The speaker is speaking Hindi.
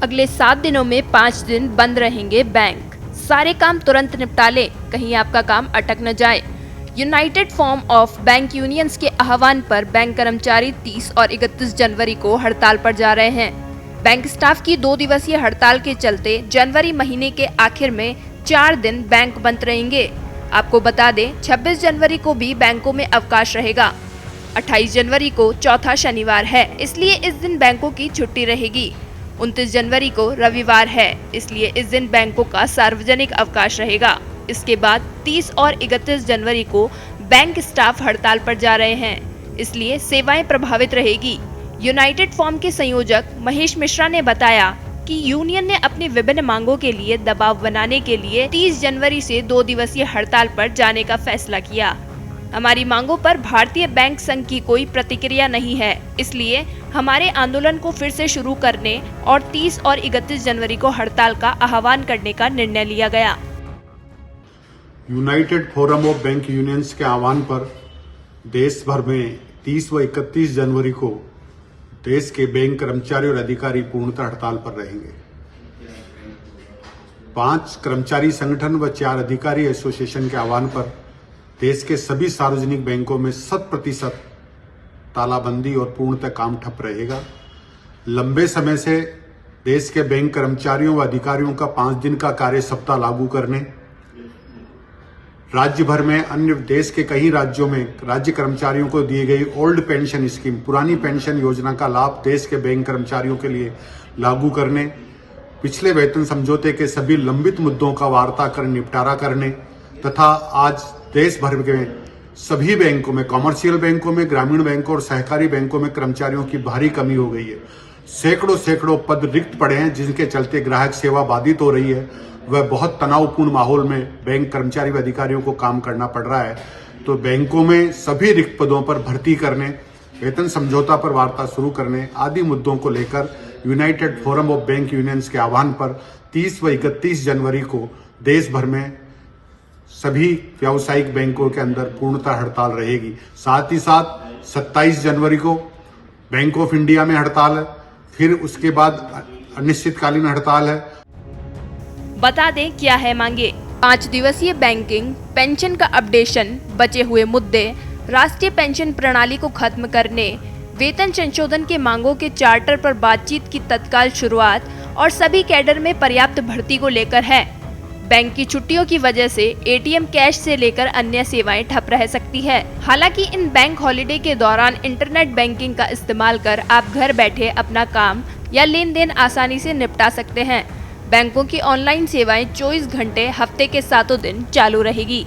अगले 7 दिनों में 5 दिन बंद रहेंगे बैंक। सारे काम तुरंत निपटा लें, कहीं आपका काम अटक न जाए। United form of bank unions के आह्वान पर बैंक कर्मचारी 30 और 31 जनवरी को हड़ताल पर जा रहे हैं। बैंक स्टाफ की 2 दिवसीय हड़ताल के चलते जनवरी महीने के आखिर में 4 दिन बैंक बंद रहेंगे। आपको बता दें, 26 जनवरी को भी बैंकों में अवकाश रहेगा। 28 जनवरी को चौथा शनिवार है, इसलिए इस दिन बैंकों की छुट्टी रहेगी। 29 जनवरी को रविवार है, इसलिए इस दिन बैंकों का सार्वजनिक अवकाश रहेगा। इसके बाद 30 और 31 जनवरी को बैंक स्टाफ हड़ताल पर जा रहे हैं, इसलिए सेवाएं प्रभावित रहेगी। यूनाइटेड फॉर्म के संयोजक महेश मिश्रा ने बताया कि यूनियन ने अपनी विभिन्न मांगों के लिए दबाव बनाने के लिए 30 जनवरी से 2 दिवसीय हड़ताल पर जाने का फैसला किया। हमारी मांगों पर भारतीय बैंक संघ की कोई प्रतिक्रिया नहीं है, इसलिए हमारे आंदोलन को फिर से शुरू करने और 30 और 31 जनवरी को हड़ताल का आह्वान करने का निर्णय लिया गया। United forum of bank unions के आह्वान पर देश भर में 30 व 31 जनवरी को देश के बैंक कर्मचारी और अधिकारी पूर्णतः हड़ताल पर रहेंगे। 5 कर्मचारी संगठन व 4 अधिकारी एसोसिएशन के आह्वान पर देश के सभी सार्वजनिक बैंकों में 100% तालाबंदी और पूर्णतः काम ठप रहेगा। लंबे समय से देश के बैंक कर्मचारियों व अधिकारियों का 5 दिन का कार्य सप्ताह लागू करने, राज्य भर में अन्य देश के कई राज्यों में राज्य कर्मचारियों को दी गई ओल्ड पेंशन स्कीम, पुरानी पेंशन योजना का लाभ देश के बैंक कर्मचारियों के लिए लागू करने, पिछले वेतन समझौते के सभी लंबित मुद्दों का वार्ता कर निपटारा करने तथा आज देश भर में सभी बैंकों में, कॉमर्शियल बैंकों में, ग्रामीण बैंकों और सहकारी बैंकों में कर्मचारियों की भारी कमी हो गई है। सैकड़ों पद रिक्त पड़े हैं, जिनके चलते ग्राहक सेवा बाधित हो रही है। वह बहुत तनावपूर्ण माहौल में बैंक कर्मचारी व अधिकारियों को काम करना पड़ रहा है। तो बैंकों में सभी रिक्त पदों पर भर्ती करने, वेतन समझौता पर वार्ता शुरू करने आदि मुद्दों को लेकर United forum of bank unions के आह्वान पर 30 व 31 जनवरी को देश भर में सभी व्यावसायिक बैंकों के अंदर पूर्णतः हड़ताल रहेगी। साथ ही साथ 27 जनवरी को बैंक ऑफ इंडिया में हड़ताल है, फिर उसके बाद अनिश्चितकालीन हड़ताल है। बता दें क्या है मांगे। 5 दिवसीय बैंकिंग, पेंशन का अपडेशन, बचे हुए मुद्दे, राष्ट्रीय पेंशन प्रणाली को खत्म करने, वेतन संशोधन के मांगों के चार्टर पर बातचीत की तत्काल शुरुआत और सभी कैडर में पर्याप्त भर्ती को लेकर है। बैंक की छुट्टियों की वजह से एटीएम कैश से लेकर अन्य सेवाएं ठप रह सकती है। हालांकि इन बैंक हॉलिडे के दौरान इंटरनेट बैंकिंग का इस्तेमाल कर आप घर बैठे अपना काम या लेन देन आसानी से निपटा सकते हैं। बैंकों की ऑनलाइन सेवाएं 24 घंटे हफ्ते के 7 दिन चालू रहेगी।